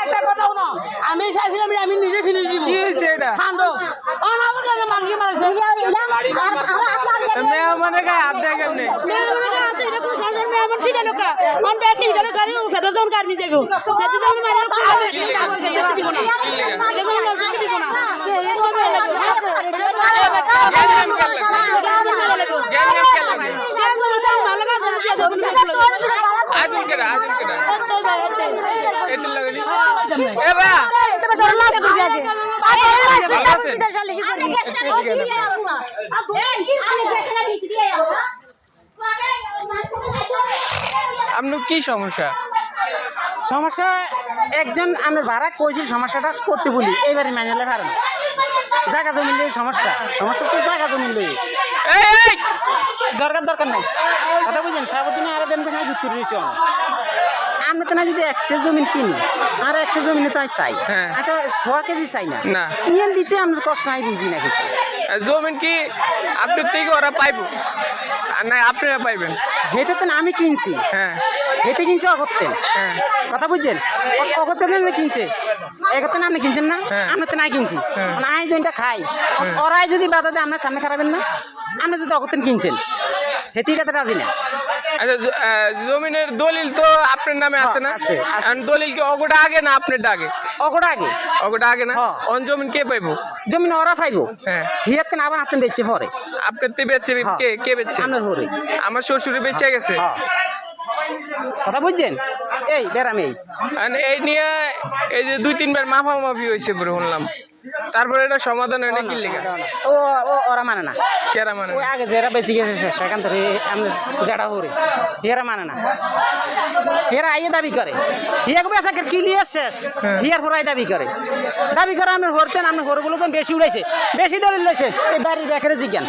একটা কথাও না আমি চাইছিলাম আমি নিজে ফিরে দিব কি হইছে এটা ঠান্ডা আমার কাছে মাগি মারছে মেহমানে গায়ে হাত দেয় কেমনে মেহমানে হাত এটা কোন সাধারণ মেহমান ছিল না অন ব্যাটি ধরে গাড়ি ফেদা জন কার্মি দেবো সেটা তো মারা যেতে দিব না এটা কোন লজিক দিব না আপনার কি সমস্যা সমস্যা একজন আমার ভাড়া কইছিল সমস্যাটা করতে বলি এইবারে মাইনালে পারে না জায়গা জমি লই সমস্যা তো জায়গা জমি লই দরকার নাই কথা বুঝেন সারাদিনে আর দেন কোথায় যুক্ত রয়েছে আমরা তো না যদি 100 জমি কিনি আর 100 জমি তো চাই একটা 100 কেজি চাই না ইয়েন দিতে আমরা কষ্ট হয় বুঝি না কিছু জমিন কি আপনার থেকে ওরা পাইব না আপনারা পাইবেন হেতে তো আমি কিনছি হেতে কিনছে অগত্যেন কথা বুঝছেন অগত্যেন কিনছে এগত্যেন আপনি কিনছেন না আমরা তো নাই কিনছি আই জনটা খাই ওরাই যদি বাধা দেয় আপনার সামনে খারাপেন না আপনি যদি অগত্যেন কিনছেন হেতে কথা রাজি না জমিনের দলিল তো আপনার নামে আছে না দলিল কি অগোটা আগে না আপনার আগে অগোটা আগে না অন জমিন কে পাইবো জমিন ওরা পাইবো হিয়াত কেন আবার আপনি বেচছে পরে আপনার তো বেচছে কে বেচছে আমার শ্বশুরে বেচে গেছে কথা বুঝছেন এই বেরাম এই নিয়ে এই যে 2-3 বার মাফামাফি হয়েছে বলে শুনলাম তারপরে এটা সমাধান হয় না কি লেগে ও ওরা মানে না কেরা মানে ওই আগে যারা বেশি গেছে সেখান থেকে আমি যেটা হরে হিয়ারা মানে না হিয়ারা আইয়ে দাবি করে হিয়াকে বেচা ক্লিয়ার শেষ হিয়ার পরাই দাবি করে আপনার হরতেন আপনার হরে বলে বেশি উড়াইছে বেশি দলিল লইছে এই বাড়ির ব্যাকের জিজ্ঞান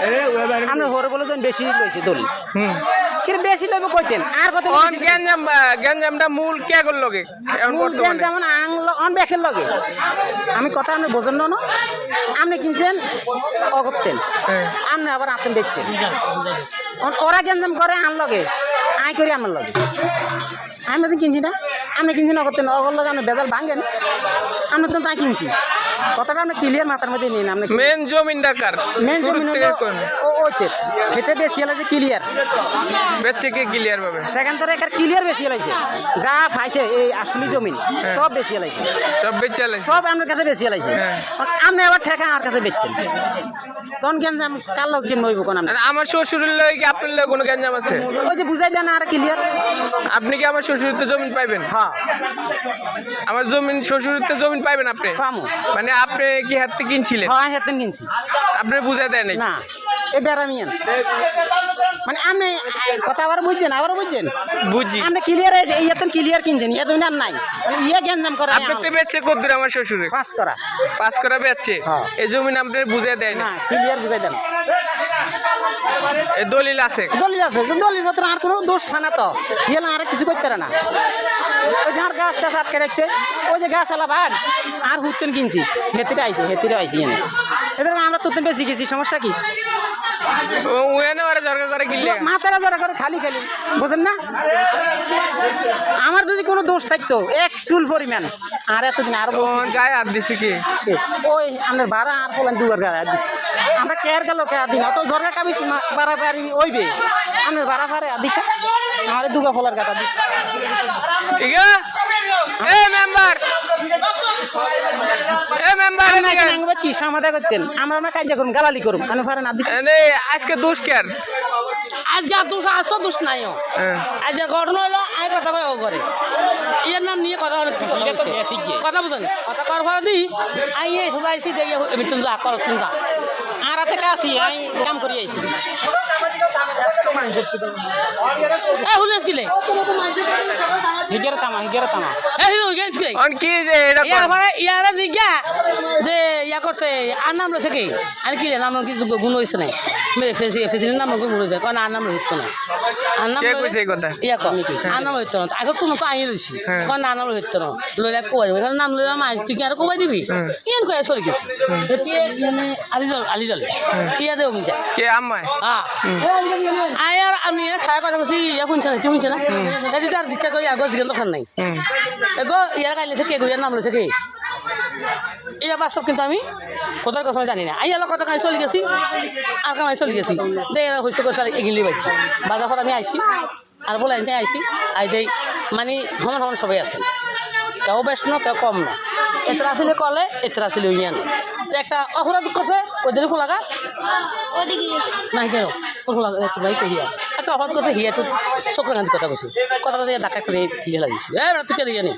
আপনার হরে বলে বেশি লইছে দলিল কিন্তু বেশি লইব কইতেন আর কত গ্যাঞ্জামটা মূল কে গল লগে যেমন অন ব্যাকের লগে আমি কথা আপনি বোঝেন না আপনি কিনছেন অগত্যেন আপনি আবার আপনি বেচছেন ওরা গ্যাঞ্জাম করে আন লগে আই করি আমার লগে আমি তো কিনছি না আপনি কিনছেন অগত্যেন অগর লগে আপনি বেজাল ভাঙেন আমি তো তাই কিনছি কথাটা আপনি ক্লিয়ার মাথার মধ্যে নিন আপনি মেন জমিন ডাকার মেন জমিন ওইতে খেতে বেশি হলে যে ক্লিয়ার বেচছে কে ক্লিয়ার পাবে সেখান থেকে একটা ক্লিয়ার বেশি হলাইছে যা পাইছে এই আসলি জমিন সব বেশি হলাইছে সব বেচে সব আপনার কাছে বেশি হলাইছে আপনি আবার ঠেকা আমার কাছে বেচছেন তখন গ্যাঞ্জাম কার লোক কিন নইব কোন আমার শ্বশুরের লগে কি আপনার লগে কোনো গ্যাঞ্জাম আছে ওই যে বুঝাই দেন আর ক্লিয়ার আপনি কি আমার শ্বশুরের জমিন পাইবেন আমার জমিন শ্বশুরের জমিন পাইবেন আপনি মানে আপনি কি হাতে কিনছিলেন হাতে কিনছি আপনি বুঝাই দেন না এ বেরামিয়ান মানে আপনি কথা আবার বুঝছেন বুঝছি আপনি ক্লিয়ার ইয়াতেন ক্লিয়ার কিনছেন ইয়া তুমি আর নাই ইয়া গ্যাঞ্জাম করে আপনি তো বেচছে কদ্দুর আমার শ্বশুরে পাস করা বেচছে এই জমিন আপনি বুঝাই দেয় না ক্লিয়ার বুঝাই দেন এই দলিল আছে দলিল মাত্র আর কোনো দোষ ফানা তো ইয়া আর কিছু করতে পারে না ওই যে আর গাছটা আটকে রাখছে ওই যে গাছ আলা ভাগ আর হুতেন কিনছি হেতিরে আইছে এনে এদের আমরা তো বেশি গেছি সমস্যা কি মাথারা জড়া করে খালি বুঝেন না আমার যদি কোনো দোষ থাকতো এক চুল পরিমাণ আর এতদিন আর গায়ে হাত দিছি কি ওই আমাদের ভাড়া আর বলেন দুবার গায়ে হাত দিছি আমরা কেয়ার গেল কেয়ার দিন অত ঝরকা কাবিস বাড়া বাড়ি ওইবে আমি ভাড়া ফারে আদিকা আমার দুগা ফলার গাটা দিছি ঠিক আছে মেম্বার কি সমাধা করতেন আমরা না কাজ করুন গালালি করুন আমি পারে না আজকে দোষ কেন আজ যা দোষ আসো দোষ নাই আজ যা ঘটনা হলো আই কথা কয় করে এর নাম নিয়ে কথা কথা বুঝেন কথা কর ভাড়া দিই আই এই সোজাইছি দেই মিটন যা কর তুমি যা আর রাতে কাছি আই কাম করি আইছি এ হুলেস কিলে হিগের তামা এ হিরো গেন্স কিলে অন কি যে এটা ইয়ারা দিগা যে ইয়া করছে আর নাম রয়েছে কি আর কি নাম কি গুণ হয়েছে না ফেসিলিটির নাম গুণ হয়েছে কারণ আর নাম হইতো না আর নাম কে কইছে এই কথা ইয়া কম আর নাম হইতো না আগে তুমি তো আইয়ে দিছি কারণ আর নাম হইতো না লইলে কোয়াই নাম লইলে মাই তুই কি আর কোবাই দিবি কেন কয়ে চলে গেছি আলি জলে ইয়া দেও মিজা কে আম্মায় আর আমি খাওয়া কথা বলছি ইয়া শুনছে না তুই শুনছে না এটি তো আর দিচ্ছা করি আগর দিকে দোকান নাই এগো ইয়ার কাইলেছে কে গো ইয়ার নাম লইছে কে এটা বাস্তব কিন্তু আমি কোথার কথা জানি না আই এলো কথা কাজ চলে গেছি আর কামাই চলে গেছি দে হয়েছে কথা এগিলি পাইছি বাজার পর আমি আইছি আর বলে আইছি আই দেই মানে সমান সমান সবাই আছে কেউ বেশ না কেউ কম না এতরা আসলে কলে এতরা আসলে ইয়া না তো একটা অপরাধ করছে ওই দিন ফোলাগা নাই কেন ফোলাগা একটু ভাই হিয়া একটা অপরাধ করছে হিয়া একটু চোখ রাঙাতে কথা কইছি কথা কথা ধাক্কা করে ফিরে লাগিয়েছি তুই কে ইয়ে নেই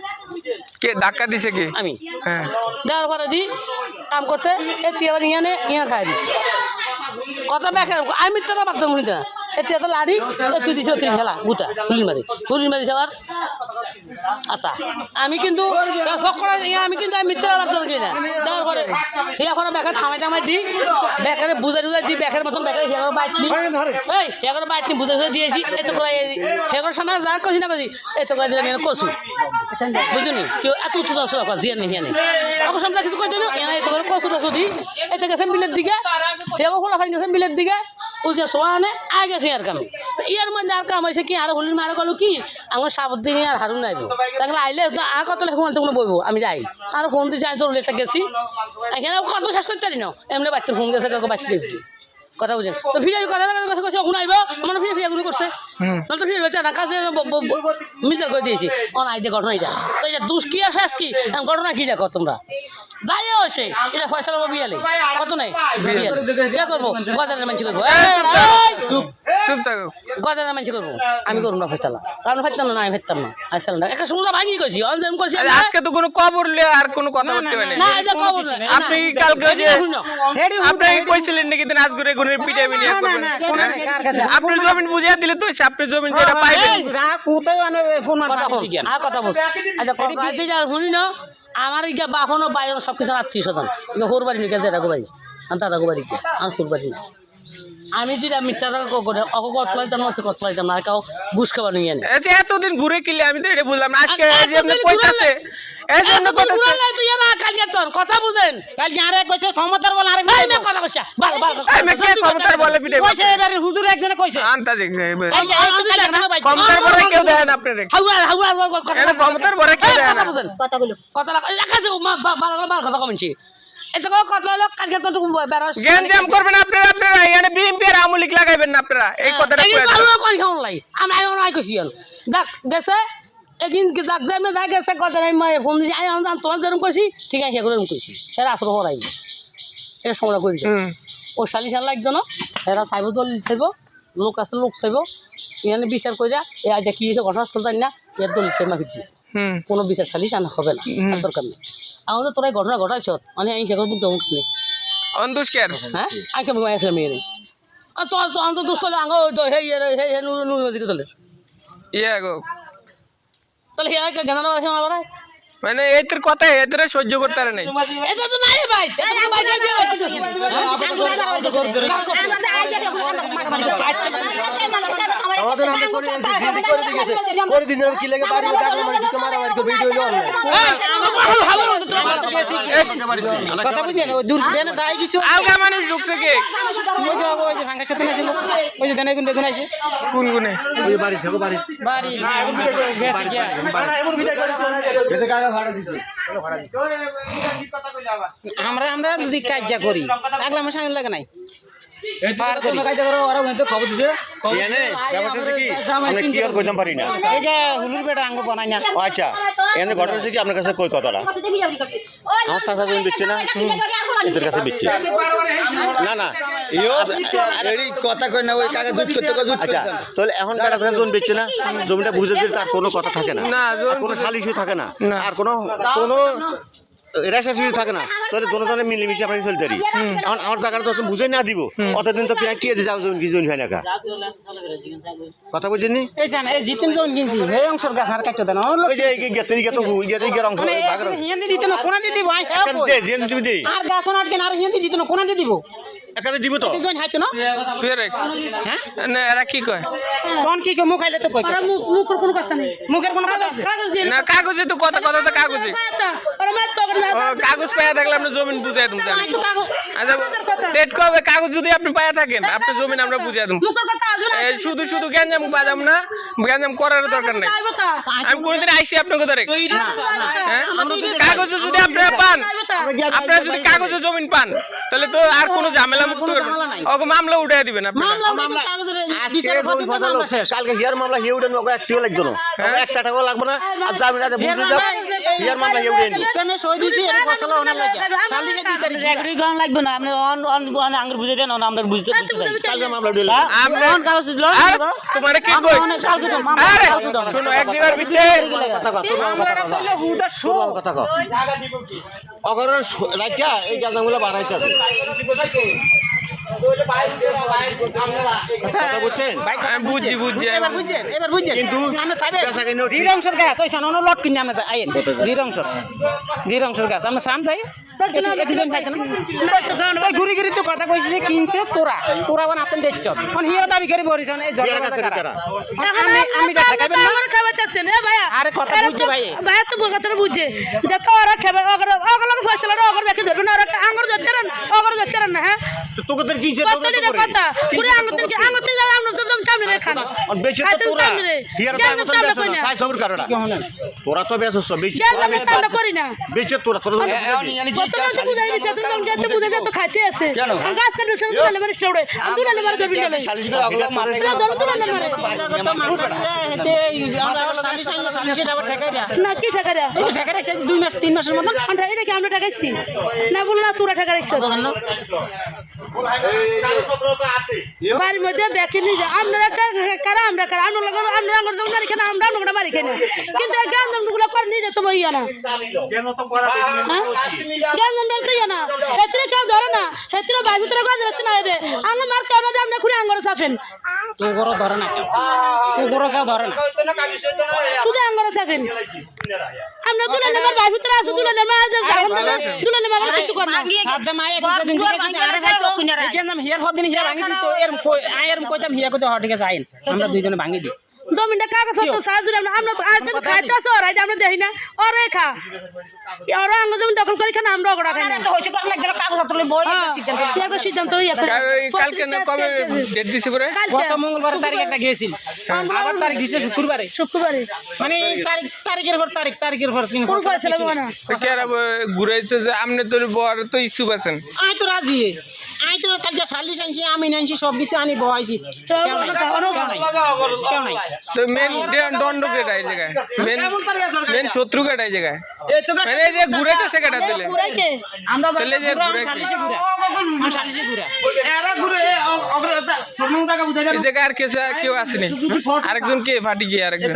কে ধাক্কা দিছে কে আমি হ্যাঁ দেওয়ার পরে দি কাম করছে এটি আবার ইয়ে খাই দিছে কত ব্যাখ্যা আমি তো বাচ্চা মনে না এটি এত লাড়ি এটি দিছে অতি খেলা গুটা হুলির মারি আবার আতা আমি কিন্তু আমি কিন্তু আমি মিথ্যা বাচ্চা কিনি না দেওয়ার পরে সে এখন ব্যাখ্যা থামাই টামাই দিই ব্যাখ্যারে বুঝাই টুজাই দিই ব্যাখ্যার মতন ব্যাখ্যা সেগুলো বাইক নি এই সেগুলো বাইক নি বুঝাই টুজাই দিয়েছি এত করে সেগুলোর সামনে যা কছি না কছি এত করে দিলাম কচু বুঝলি কেউ এত উত্তর আসো জিয়া নেই হিয়া নেই আমার সামনে কিছু কই দিল এনা এত করে কচু টচু দিই এটা গেছে বিলের দিকে সেগুলো খোলা ফাইন গেছে বিলের দিকে ওইটা সোয়া আনে আগে গেছে আর কামে ইয়ার মধ্যে আর কাম হয়েছে কি আর হলির মারা গেল কি আমার সাবধানে আর হারুন আইব তাহলে আইলে আর কত লেখা মানতে কোনো বইব আমি যাই আর ফোন দিয়েছি আমি তোর লেটটা গেছি এখানে কত শেষ করতে পারি না এমনি বাচ্চার ফোন গেছে কাউকে বাচ্চা দেখবি কথা বুঝেন তো ফিরে কথা কথা কইছে ওখানে আইব আমার ফিরে ফিরে গুলো করছে না তো ফিরে বেচা না কাজে মিজার করে দিয়েছি অন আইতে ঘটনা এটা তো এটা দুষ কি আর শেষ কি ঘটনা কি দেখো তোমরা দাঁড়িয়ে হয়েছে এটা ফয়সালা বিয়ালে কত নাই বিয়ালে কে করবো গদারের মানুষ করবো চুপ থাকো গদারের মানুষ করবো আমি করবো না ফয়সালা কারণ ফয়সালা না আমি ফেরতাম না আসলাম না একটা সুন্দর ভাঙি কইছি অনজেম কইছি আজকে তো কোনো খবর লে আর কোনো কথা বলতে পারেন না এটা খবর না আপনি কালকে যে আপনি কইছিলেন নাকি দিন আজগুরে গুনের পিটাই বিনিয়ে করবেন আপনি জমিন বুঝিয়ে দিলে তো আপনি জমিন যেটা পাইবেন কোথায় মানে ফোন আর কথা বল আচ্ছা কথা যা শুনি না আমার ইগা বাহনও বাইরে সব কিছু আত্মীয় স্বজন ইগা হোর বাড়ি নিয়ে গেছে গোবাড়ি আর দাদা গোবাড়ি আর হোর বাড়ি না আমি যেটা মিথ্যা করে কতলাইতাম না কতলাইতাম না কাউ ঘুষ খাবার নিয়ে আনে আচ্ছা এতদিন ঘুরে কিলে আমি তো এটা বুঝলাম না আজকে যেমন কইতাছে এই জন্য কথা বুঝেন কালকে আরে কইছে ক্ষমতার বল আরে কথা কইছা বাল বাল আমি কে ক্ষমতার বলে পিটাই কইছে এবারে হুজুর একজনে কইছে আনতা দেখবে ক্ষমতার বলে কেউ দেন আপনারে এটা ক্ষমতার বলে কেউ দেন না কথাগুলো কথা দেখা যাও বাল কথা কমছি এটা কথা হলো কালকে তো বেরোস জ্ঞান জাম করবেন আপনারা এখানে বিএমপি আর আমলিক লাগাইবেন না আপনারা এই কথাটা কই আমি আই কইছি দেখ গেছে একদিন যাক যাই না যাই গেছে কথা আমি ফোন দিছি আমি তোমার যেরকম কইছি ঠিক আছে সেগুলো কইছি এরা আসলে হরাই এটা সংগ্রহ করেছে ও সালিশান লাগতো না এরা চাইব দল চাইব লোক আছে লোক চাইব এখানে বিচার কইরা এ আজ কি হয়েছে ঘটনাস্থল তাই না এর দল চাই মাফি দিয়ে কোনো বিচার সালিশান হবে না আর দরকার নেই আমাদের তোরা ঘটনা ঘটাইছ মানে আমি সেগুলো বুঝতে নেই অন্ধুষ্কার হ্যাঁ আমি কেমন আসলাম মেয়ে তোমার তো অন্ত দোষ করলে আঙ্গো হে নুর নদীকে চলে ইয়া গো তাহলে হে জ্ঞান আবার মানে এদের কথা এদের সহ্য করতে পারে নাই এটা তো নাই ভাই এটা তো ভাই দিয়ে আমাদের আমরা করে দিয়েছে করে দিন কি লাগে বাড়ি ডাকলে মানে কি মারা মারি করে ভিডিও হলো কথা বুঝেন ওই দূর দেন দাই কিছু আলগা মানুষ ঢুকছে কে ওই যে ভাঙার সাথে আসলো ওই যে দেনে কোন বেগুন আছে কোন গুনে ওই বাড়ি থেকে বাড়ি বাড়ি বেশি গিয়া এমন ভিডিও করেছে এতে কাকা ভাড়া দিছে আমরা যদি কাজ করি আগলা আমার সামনে লাগে নাই হুলুর বেটা আঙ্গ বানাই না আচ্ছা এনে ঘটনা হচ্ছে কি আপনার কাছে কই কথাটা আমার চাচা জমি দিচ্ছে না এদের কাছে দিচ্ছে না না কথা কই না ওই কাকা দুধ করতে আচ্ছা তাহলে এখন কাটা জমি দিচ্ছে না জমিটা বুঝে দিলে তার কোনো কথা থাকে না না কোনো সালিশই থাকে না আর কোনো রেশারেশি থাকে না তাহলে দোনো মিলেমিশে আপনাকে চলতে পারি এখন আমার জায়গাটা তো বুঝে না দিব অতদিন তো কিনা কে যাও জমি কি জমি হয় না কা কথা বুঝছেন নি এই জান এই জিতেন জন কিনছি এই অংশের গাছ আর কাটতে দেন ওই যে গেতেরি গেত গেতেরি অংশ ভাগের হিয়ান্দি দিতে না কোনা দিয়ে দিব যেন তুমি দে আর গাছ আটকে আর হিয়ান্দি দিতে না কোনা দিয়ে দিব একালে দিব তো জন হাইতো না ফের হ্যাঁ না এরা কি কয় কোন কি মুখ খাইলে তো কই মুখের কোনো কথা নেই মুখের কোনো কথা আছে কাগজ দিয়ে না কাগজে তো কথা কথা তো কাগজে ওরা মাছ পকেট না ও, কাগজ পায়া থাকলে আপনি জমিন বুঝাই দিম নাই তো কাগজ আচ্ছা ডেট কবে কাগজ যদি আপনি পায়া থাকেন আপনি জমিন আমরা বুঝাই দিম মুখের কথা আসবে না শুধু শুধু গ্যাঞ্জাম বাজাম না গ্যাঞ্জাম করার দরকার নাই আইবো তা আমি কোনদিন আইসি আপনাকে ধরে হ্যাঁ কাগজে যদি আপনারা পান আপনারা যদি কাগজে জমিন পান তাহলে তো আর কোনো ঝামেলা মুক্ত ওকে মামলা উঠাই দিবেন আপনি মামলা কাগজের আজকে বিচার জমি করতে ফসালো মামলা শেষ কালকে হিয়ার মামলা হিয়ে উঠেন ওকে একশো লাগতো না একটা টাকাও লাগবে না আর জামিন আছে বুঝে যাও হিয়ার মামলা হিয়ে উঠেন সিস্টেমে সই দিছি এটা ফসল ওনা লাগে শালিকে দি তারিখ রেকর্ডিং করা লাগবে না আপনি অন আঙ্গুর বুঝে দেন আমরা বুঝতে কালকে মামলা উঠে আপনি কাগজ দিল তোমারে কি কই আরে শুনো এক জায়গার ভিতরে কথা কথা মামলাটা কইলে হুদা শো কথা কথা অগর রাখিয়া এই গাছগুলো বাড়াইতে আছে কথা বুঝছেন আমি বুঝছি এবার বুঝছেন কিন্তু আমরা সাইবে গাছ আগে নোট জির অংশের গাছ ওই সানো লট কিনে আমরা আইন জির অংশের গাছ আমরা সাম যাই এদিজন যাইতে না ওই ঘুরি ঘুরি তো কথা কইছিস যে কিনছে তোরা বান আতেন দেচ্ছ কোন হিয়ার দাবি করে বরিছন এই জল কারা আমি দেখাবেন না আমার খাওয়াইতেছে না ভাইয়া আরে কথা বুঝছে ভাই ভাইয়া তো কথাটা বুঝছে যে তো ওরা খাবে ওগুলো ফসল ওগুলো দেখে ধরবে না ওরা আঙুর ধরতে রান ওগুলো ধরতে রান না হ্যাঁ তোকে তোর কিনছে কতলি না কথা পুরো আঙুর থেকে আমরা তো দম সামনে রে খান বেশি তো তোরা হিয়ার দাম তো খাই সবর কারণা তোরা তো বেশ সব বেশি আমরা করি না বেশি তোরা কত তো বুঝাই দিছে তো দম যেতে বুঝাই তো খাইতে আছে গাছ কাটবে সব দুলালে মানে স্টোরে দুলালে মারে ধরবি না শালিশ করে আগলা মারে দুলালে মারে তো মানুষ হেতে আমরা সালিশ আবার ঠেকাই দেয়া না কি টাকা রে এই ঠেকাই রাখছে 2 মাস 3 মাসের মধ্যে আমরা এটা কি আমরা টাকাইছি না বল না তোরা টাকা রাখছ বাড়ির মধ্যে ব্যাকে নিয়ে যা আমরা কারা আমরা আঙ্গুর দম না রেখে না আমরা আঙ্গুর মারি খাই না কিন্তু এই গান দমগুলো করে নিয়ে যেতে বইয়া না গান দম তো ইয়া না হেতরে কেউ ধরে না হেতরে ভাই ভিতরে গান ধরতে না রে আমরা মার কেন না আমরা খুঁড়ে আঙ্গুর চাপেন তো গরো ধরে না তো গরো কেউ ধরে না শুধু আঙ্গুর চাপেন আমরা দুলালে মার ভাই ভিতরে আছে দুলালে মা দুলালে মা কিছু কর না সাদা মায়ে দিন দিকে আরে যাইতো কেন নাম হিয়ার হদিন হিয়ার ভাঙি দিত এর আয়ের কইতাম হিয়া কইতে হট গেছে আইন আমরা দুইজনে ভাঙি দিই জমিনটা কাগজ তো সাহায্য আমরা তো আজ তো খাইতে আসো আর আমরা দেখি না ওরে খা ওরা আঙ্গ জমি দখল করে খানা আমরা ওগড়া খাই না হইছে কর লাগলে কাগজ তুলে বই একটা সিদ্ধান্ত হই আছে কালকে না কবে ডেট দিছে করে গত মঙ্গলবার তারিখ একটা গেছিল আবার তারিখ দিছে শুক্রবারে মানে তারিখের পর তারিখের পর কিন্তু কোন ফয়সালা হবে না কেরা ঘুরাইছে যে আপনি তোর বড় তো ইস্যুপ আছেন আই তো রাজি আই তো কালকে সালিশ আনছি আমি আনছি সব কিছু আনি বহাইছি কেউ নাই তো মেন দণ্ড কেটা এই জায়গায় মেন শত্রু কেটা এই জায়গায় মানে এই যে ঘুরাইতেছে কেটা দিলে পুরাইকে আমরা তাহলে যে সালিশে ঘুরা এই জায়গায় আর কেউ আসেনি আরেকজন কে ফাটি গিয়ে আরেকজন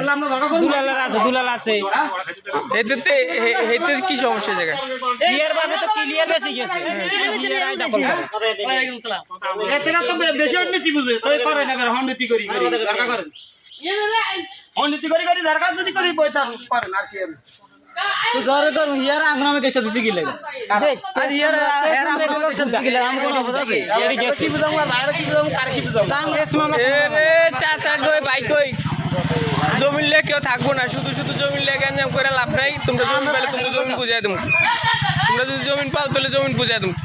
দুলাল আছে এতে কি সমস্যা জায়গায় ক্লিয়ার ভাবে তো ক্লিয়ার বেশি গেছে এতেনা তো বেশি উন্নতি বুঝে কই করে না হন্নতি করি দরকার করেন হন্নতি করি দরকার যদি করি পয়সা করেন আর কি তো জরে কর হিয়ার আংনামে কেসে দিছি কি লাগে আর হিয়ার আংনামে কেসে দিছি কি লাগে আমি কোন অবস্থা আছে এরি গেছি বুঝাম আর বাইরে কি বুঝাম কার কি বুঝাম কাংগ্রেস মামলা এ চাচা কই ভাই কই জমিন লে কেউ থাকবো না শুধু জমিন লে গঞ্জাম করে লাভ নাই তোমরা জমিন পেলে তোমরা জমিন বুঝাই দেবো তোমরা যদি জমিন পাও তাহলে জমিন বুঝাই দেবো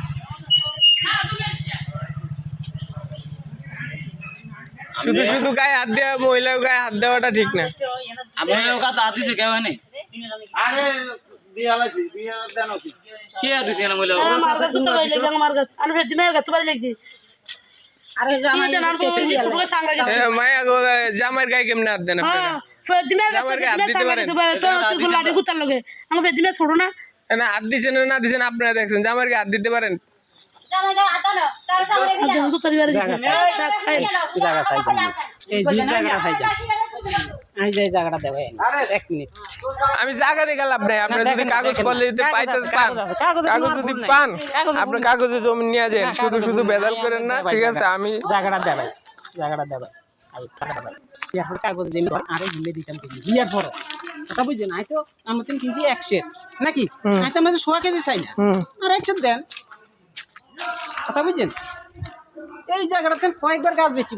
শুধু গায়ে হাত দেওয়া মহিলার গায়ে হাত দেওয়াটা ঠিক না আপনার কাছে হাত দিছে কেউ নেই আরে দিয়ালাছি দিয়া দেন কি কে হাত দিছে না মহিলা আমার কাছে তো বাইলে আমার কাছে আমি ফের দিমে কাছে বাইলে লাগছি আরে জামাই শুরু করে সাংরা গেছে মায়া জামাইয়ের গায়ে কেমনে হাত দেন আপনারা ফের দিমে কাছে সাংরা গেছে তো লাড়ি গুতার লগে আমি ফের দিমে ছোড়ো না না হাত দিছেন না দিছেন আপনারা দেখছেন জামাইয়ের গায়ে হাত দিতে পারেন তো পরিবারে জায়গা সাইজ এই জিন জায়গাটা সাইজ আমি যে জায়গাটা দেবো 1 মিনিট আমি জায়গা দেখে লাভ নাই আপনারা যদি দেখেন, কাগজ দেখেন। করলে যদি পাইতে পান কাগজ আছে, কাগজে কাগজ কোনো যদি ভুল নাই। পান কাগজে আপনি ভুল নাই। কাগজে জমি নিয়ে যান শুধু কাগজে শুধু ভুল বেদাল নাই। করেন না দেবাই, ঠিক আছে দেবাই। আমি জায়গাটা দেবাই এখন কাগজ জেনে আরো ভুলে দিতাম কিন্তু বিয়ার পর কথা বুঝছেন আই তো আমার কিনছি 1 সেট নাকি আই তো আমরা তো 100 কেজি চাই না আর 1 সেট দেন কথা বুঝছেন এই জায়গাটাতে কয়েকবার গাছ বেচছি